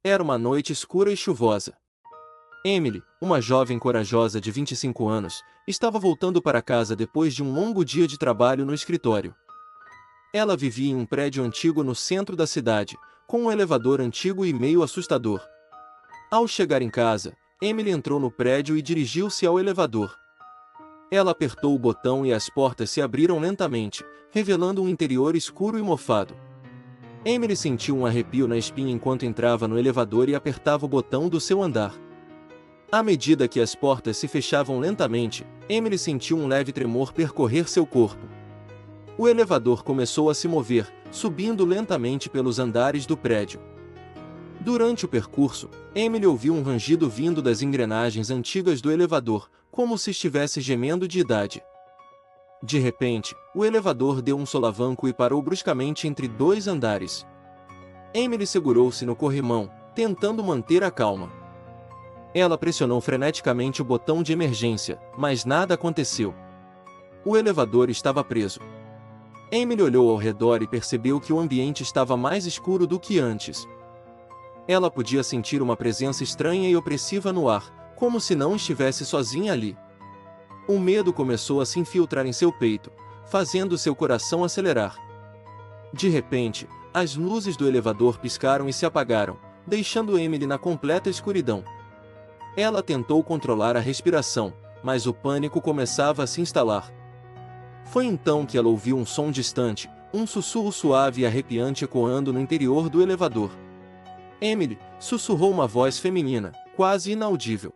Era uma noite escura e chuvosa. Emily, uma jovem corajosa de 25 anos, estava voltando para casa depois de um longo dia de trabalho no escritório. Ela vivia em um prédio antigo no centro da cidade, com um elevador antigo e meio assustador. Ao chegar em casa, Emily entrou no prédio e dirigiu-se ao elevador. Ela apertou o botão e as portas se abriram lentamente, revelando um interior escuro e mofado. Emily sentiu um arrepio na espinha enquanto entrava no elevador e apertava o botão do seu andar. À medida que as portas se fechavam lentamente, Emily sentiu um leve tremor percorrer seu corpo. O elevador começou a se mover, subindo lentamente pelos andares do prédio. Durante o percurso, Emily ouviu um rangido vindo das engrenagens antigas do elevador, como se estivesse gemendo de idade. De repente, o elevador deu um solavanco e parou bruscamente entre dois andares. Emily segurou-se no corrimão, tentando manter a calma. Ela pressionou freneticamente o botão de emergência, mas nada aconteceu. O elevador estava preso. Emily olhou ao redor e percebeu que o ambiente estava mais escuro do que antes. Ela podia sentir uma presença estranha e opressiva no ar, como se não estivesse sozinha ali. O medo começou a se infiltrar em seu peito, fazendo seu coração acelerar. De repente, as luzes do elevador piscaram e se apagaram, deixando Emily na completa escuridão. Ela tentou controlar a respiração, mas o pânico começava a se instalar. Foi então que ela ouviu um som distante, um sussurro suave e arrepiante ecoando no interior do elevador. Emily, sussurrou uma voz feminina, quase inaudível.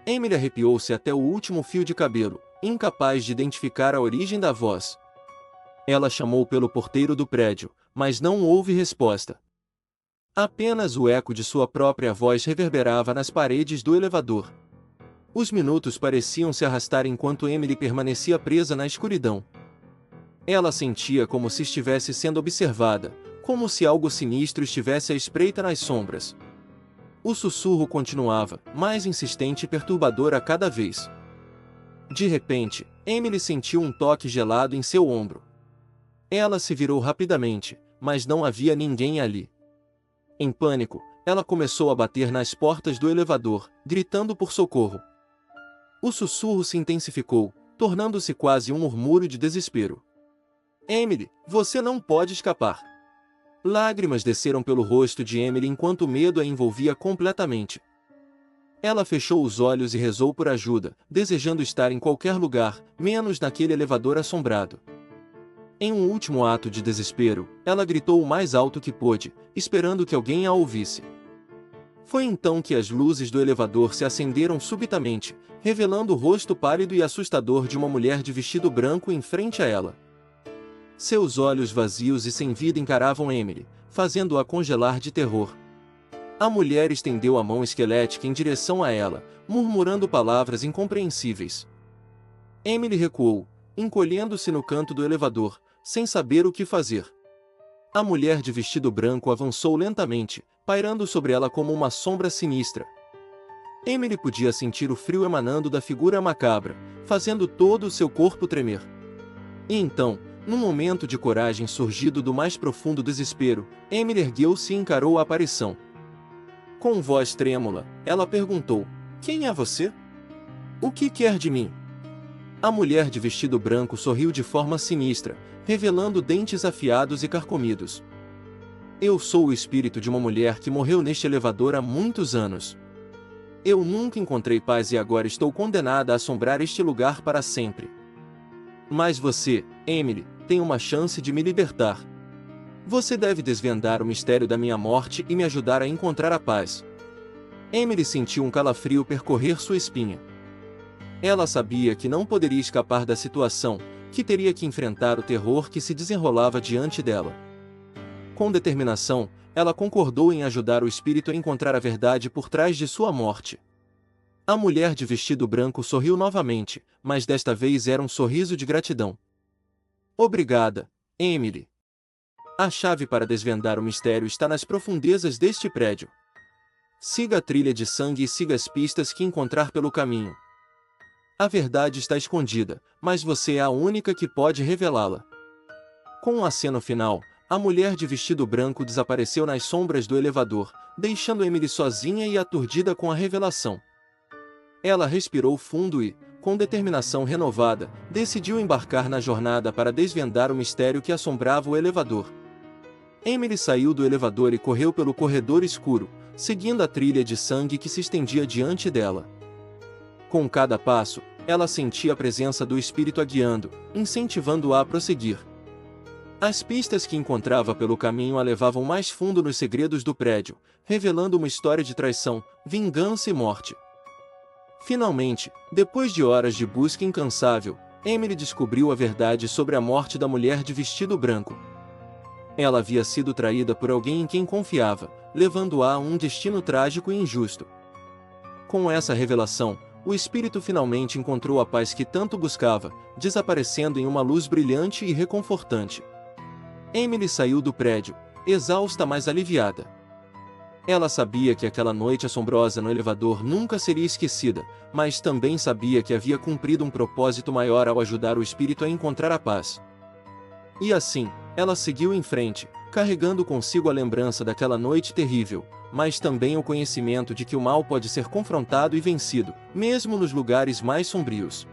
Emily arrepiou-se até o último fio de cabelo, incapaz de identificar a origem da voz. Ela chamou pelo porteiro do prédio, mas não houve resposta. Apenas o eco de sua própria voz reverberava nas paredes do elevador. Os minutos pareciam se arrastar enquanto Emily permanecia presa na escuridão. Ela sentia como se estivesse sendo observada, como se algo sinistro estivesse à espreita nas sombras. O sussurro continuava, mais insistente e perturbador a cada vez. De repente, Emily sentiu um toque gelado em seu ombro. Ela se virou rapidamente, mas não havia ninguém ali. Em pânico, ela começou a bater nas portas do elevador, gritando por socorro. O sussurro se intensificou, tornando-se quase um murmúrio de desespero. Emily, você não pode escapar. Lágrimas desceram pelo rosto de Emily enquanto o medo a envolvia completamente. Ela fechou os olhos e rezou por ajuda, desejando estar em qualquer lugar, menos naquele elevador assombrado. Em um último ato de desespero, ela gritou o mais alto que pôde, esperando que alguém a ouvisse. Foi então que as luzes do elevador se acenderam subitamente, revelando o rosto pálido e assustador de uma mulher de vestido branco em frente a ela. Seus olhos vazios e sem vida encaravam Emily, fazendo-a congelar de terror. A mulher estendeu a mão esquelética em direção a ela, murmurando palavras incompreensíveis. Emily recuou, encolhendo-se no canto do elevador, sem saber o que fazer. A mulher de vestido branco avançou lentamente, pairando sobre ela como uma sombra sinistra. Emily podia sentir o frio emanando da figura macabra, fazendo todo o seu corpo tremer. E então, num momento de coragem surgido do mais profundo desespero, Emily ergueu-se e encarou a aparição. Com voz trêmula, ela perguntou: "Quem é você? O que quer de mim?" A mulher de vestido branco sorriu de forma sinistra, revelando dentes afiados e carcomidos. "Eu sou o espírito de uma mulher que morreu neste elevador há muitos anos. Eu nunca encontrei paz e agora estou condenada a assombrar este lugar para sempre. Mas você, Emily, tem uma chance de me libertar. Você deve desvendar o mistério da minha morte e me ajudar a encontrar a paz." Emily sentiu um calafrio percorrer sua espinha. Ela sabia que não poderia escapar da situação, que teria que enfrentar o terror que se desenrolava diante dela. Com determinação, ela concordou em ajudar o espírito a encontrar a verdade por trás de sua morte. A mulher de vestido branco sorriu novamente, mas desta vez era um sorriso de gratidão. "Obrigada, Emily. A chave para desvendar o mistério está nas profundezas deste prédio. Siga a trilha de sangue e siga as pistas que encontrar pelo caminho. A verdade está escondida, mas você é a única que pode revelá-la." Com um aceno final, a mulher de vestido branco desapareceu nas sombras do elevador, deixando Emily sozinha e aturdida com a revelação. Ela respirou fundo e, com determinação renovada, decidiu embarcar na jornada para desvendar o mistério que assombrava o elevador. Emily saiu do elevador e correu pelo corredor escuro, seguindo a trilha de sangue que se estendia diante dela. Com cada passo, ela sentia a presença do espírito a guiando, incentivando-a a prosseguir. As pistas que encontrava pelo caminho a levavam mais fundo nos segredos do prédio, revelando uma história de traição, vingança e morte. Finalmente, depois de horas de busca incansável, Emily descobriu a verdade sobre a morte da mulher de vestido branco. Ela havia sido traída por alguém em quem confiava, levando-a a um destino trágico e injusto. Com essa revelação, o espírito finalmente encontrou a paz que tanto buscava, desaparecendo em uma luz brilhante e reconfortante. Emily saiu do prédio, exausta mas aliviada. Ela sabia que aquela noite assombrosa no elevador nunca seria esquecida, mas também sabia que havia cumprido um propósito maior ao ajudar o espírito a encontrar a paz. E assim, ela seguiu em frente, carregando consigo a lembrança daquela noite terrível, mas também o conhecimento de que o mal pode ser confrontado e vencido, mesmo nos lugares mais sombrios.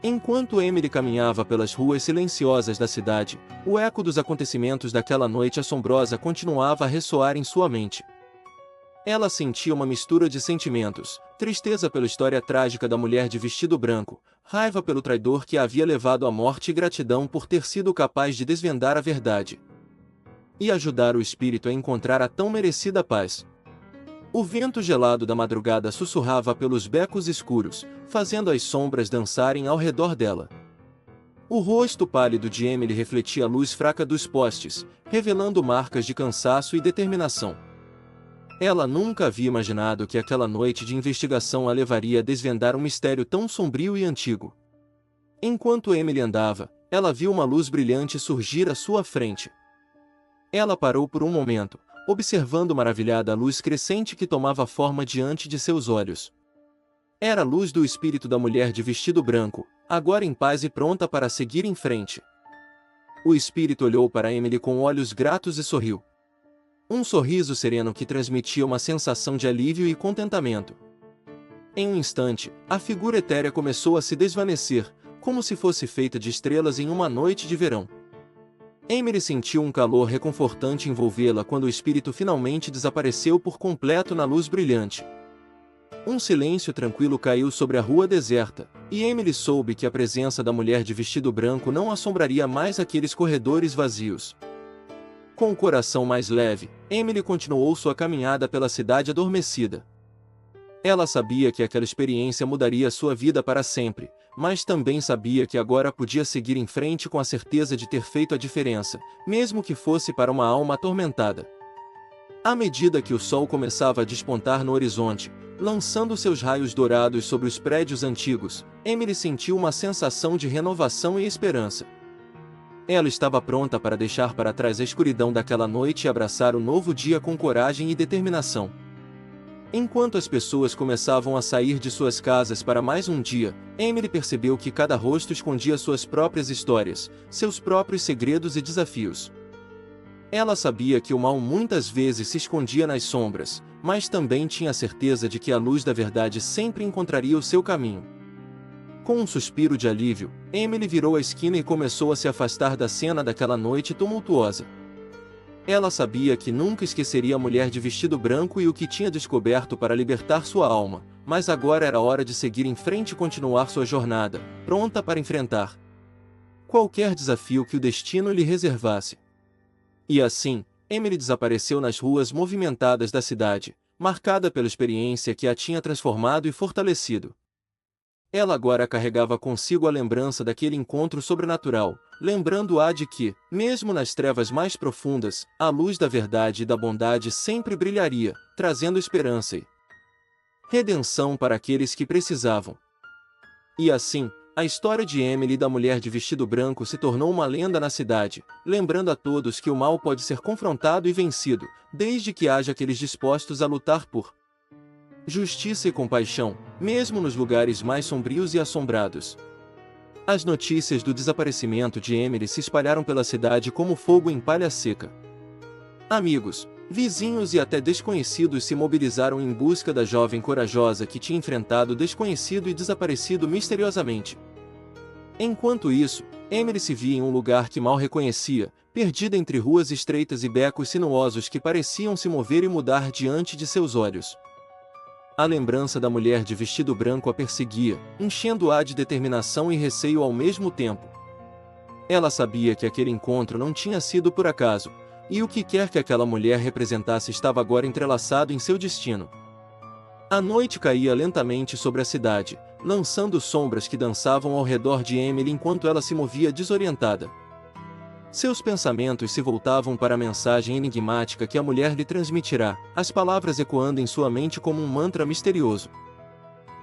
Enquanto Emily caminhava pelas ruas silenciosas da cidade, o eco dos acontecimentos daquela noite assombrosa continuava a ressoar em sua mente. Ela sentia uma mistura de sentimentos, tristeza pela história trágica da mulher de vestido branco, raiva pelo traidor que a havia levado à morte e gratidão por ter sido capaz de desvendar a verdade e ajudar o espírito a encontrar a tão merecida paz. O vento gelado da madrugada sussurrava pelos becos escuros, fazendo as sombras dançarem ao redor dela. O rosto pálido de Emily refletia a luz fraca dos postes, revelando marcas de cansaço e determinação. Ela nunca havia imaginado que aquela noite de investigação a levaria a desvendar um mistério tão sombrio e antigo. Enquanto Emily andava, ela viu uma luz brilhante surgir à sua frente. Ela parou por um momento, observando maravilhada a luz crescente que tomava forma diante de seus olhos. Era a luz do espírito da mulher de vestido branco, agora em paz e pronta para seguir em frente. O espírito olhou para Emily com olhos gratos e sorriu. Um sorriso sereno que transmitia uma sensação de alívio e contentamento. Em um instante, a figura etérea começou a se desvanecer, como se fosse feita de estrelas em uma noite de verão. Emily sentiu um calor reconfortante envolvê-la quando o espírito finalmente desapareceu por completo na luz brilhante. Um silêncio tranquilo caiu sobre a rua deserta, e Emily soube que a presença da mulher de vestido branco não assombraria mais aqueles corredores vazios. Com o coração mais leve, Emily continuou sua caminhada pela cidade adormecida. Ela sabia que aquela experiência mudaria sua vida para sempre, mas também sabia que agora podia seguir em frente com a certeza de ter feito a diferença, mesmo que fosse para uma alma atormentada. À medida que o sol começava a despontar no horizonte, lançando seus raios dourados sobre os prédios antigos, Emily sentiu uma sensação de renovação e esperança. Ela estava pronta para deixar para trás a escuridão daquela noite e abraçar o novo dia com coragem e determinação. Enquanto as pessoas começavam a sair de suas casas para mais um dia, Emily percebeu que cada rosto escondia suas próprias histórias, seus próprios segredos e desafios. Ela sabia que o mal muitas vezes se escondia nas sombras, mas também tinha a certeza de que a luz da verdade sempre encontraria o seu caminho. Com um suspiro de alívio, Emily virou a esquina e começou a se afastar da cena daquela noite tumultuosa. Ela sabia que nunca esqueceria a mulher de vestido branco e o que tinha descoberto para libertar sua alma, mas agora era hora de seguir em frente e continuar sua jornada, pronta para enfrentar qualquer desafio que o destino lhe reservasse. E assim, Emily desapareceu nas ruas movimentadas da cidade, marcada pela experiência que a tinha transformado e fortalecido. Ela agora carregava consigo a lembrança daquele encontro sobrenatural, lembrando-a de que, mesmo nas trevas mais profundas, a luz da verdade e da bondade sempre brilharia, trazendo esperança e redenção para aqueles que precisavam. E assim, a história de Emily e da mulher de vestido branco se tornou uma lenda na cidade, lembrando a todos que o mal pode ser confrontado e vencido, desde que haja aqueles dispostos a lutar por justiça e compaixão, mesmo nos lugares mais sombrios e assombrados. As notícias do desaparecimento de Emily se espalharam pela cidade como fogo em palha seca. Amigos, vizinhos e até desconhecidos se mobilizaram em busca da jovem corajosa que tinha enfrentado o desconhecido e desaparecido misteriosamente. Enquanto isso, Emily se via em um lugar que mal reconhecia, perdida entre ruas estreitas e becos sinuosos que pareciam se mover e mudar diante de seus olhos. A lembrança da mulher de vestido branco a perseguia, enchendo-a de determinação e receio ao mesmo tempo. Ela sabia que aquele encontro não tinha sido por acaso, e o que quer que aquela mulher representasse estava agora entrelaçado em seu destino. A noite caía lentamente sobre a cidade, lançando sombras que dançavam ao redor de Emily enquanto ela se movia desorientada. Seus pensamentos se voltavam para a mensagem enigmática que a mulher lhe transmitirá, as palavras ecoando em sua mente como um mantra misterioso.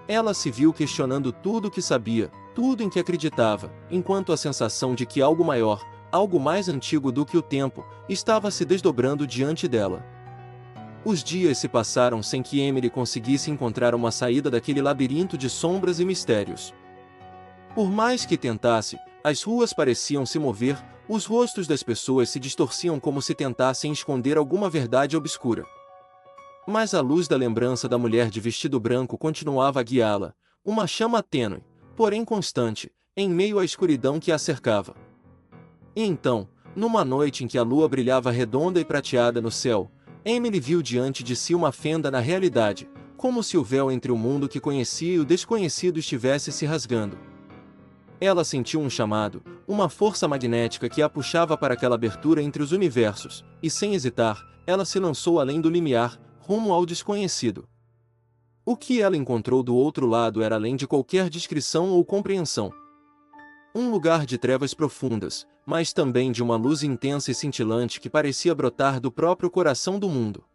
Ela se viu questionando tudo o que sabia, tudo em que acreditava, enquanto a sensação de que algo maior, algo mais antigo do que o tempo, estava se desdobrando diante dela. Os dias se passaram sem que Emily conseguisse encontrar uma saída daquele labirinto de sombras e mistérios. Por mais que tentasse, as ruas pareciam se mover, os rostos das pessoas se distorciam como se tentassem esconder alguma verdade obscura. Mas a luz da lembrança da mulher de vestido branco continuava a guiá-la, uma chama tênue, porém constante, em meio à escuridão que a cercava. E então, numa noite em que a lua brilhava redonda e prateada no céu, Emily viu diante de si uma fenda na realidade, como se o véu entre o mundo que conhecia e o desconhecido estivesse se rasgando. Ela sentiu um chamado, uma força magnética que a puxava para aquela abertura entre os universos, e sem hesitar, ela se lançou além do limiar, rumo ao desconhecido. O que ela encontrou do outro lado era além de qualquer descrição ou compreensão. Um lugar de trevas profundas, mas também de uma luz intensa e cintilante que parecia brotar do próprio coração do mundo.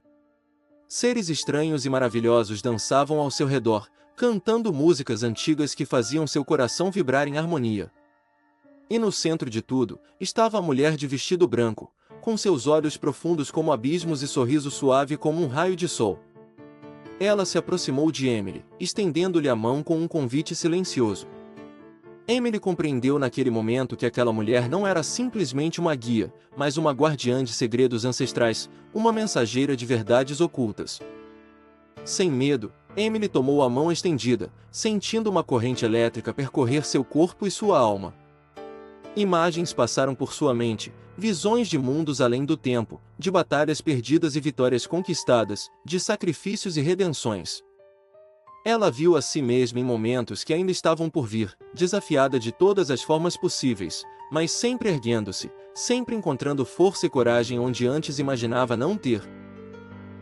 Seres estranhos e maravilhosos dançavam ao seu redor, cantando músicas antigas que faziam seu coração vibrar em harmonia. E no centro de tudo, estava a mulher de vestido branco, com seus olhos profundos como abismos e sorriso suave como um raio de sol. Ela se aproximou de Emily, estendendo-lhe a mão com um convite silencioso. Emily compreendeu naquele momento que aquela mulher não era simplesmente uma guia, mas uma guardiã de segredos ancestrais, uma mensageira de verdades ocultas. Sem medo, Emily tomou a mão estendida, sentindo uma corrente elétrica percorrer seu corpo e sua alma. Imagens passaram por sua mente, visões de mundos além do tempo, de batalhas perdidas e vitórias conquistadas, de sacrifícios e redenções. Ela viu a si mesma em momentos que ainda estavam por vir, desafiada de todas as formas possíveis, mas sempre erguendo-se, sempre encontrando força e coragem onde antes imaginava não ter.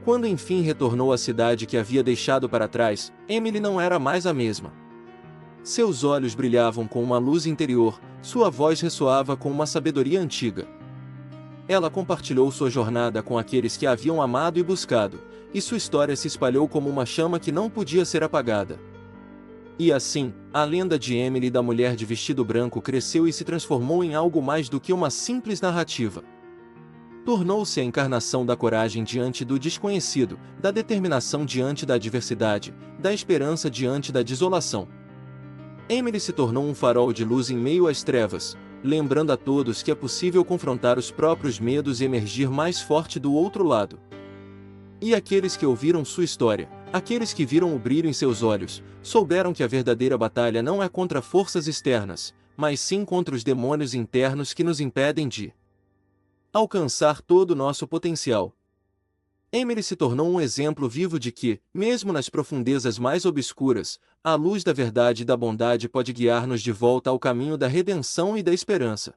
Quando enfim retornou à cidade que havia deixado para trás, Emily não era mais a mesma. Seus olhos brilhavam com uma luz interior, sua voz ressoava com uma sabedoria antiga. Ela compartilhou sua jornada com aqueles que a haviam amado e buscado, e sua história se espalhou como uma chama que não podia ser apagada. E assim, a lenda de Emily e da mulher de vestido branco cresceu e se transformou em algo mais do que uma simples narrativa. Tornou-se a encarnação da coragem diante do desconhecido, da determinação diante da adversidade, da esperança diante da desolação. Emily se tornou um farol de luz em meio às trevas, lembrando a todos que é possível confrontar os próprios medos e emergir mais forte do outro lado. E aqueles que ouviram sua história, aqueles que viram o brilho em seus olhos, souberam que a verdadeira batalha não é contra forças externas, mas sim contra os demônios internos que nos impedem de alcançar todo o nosso potencial. Emily se tornou um exemplo vivo de que, mesmo nas profundezas mais obscuras, a luz da verdade e da bondade pode guiar-nos de volta ao caminho da redenção e da esperança.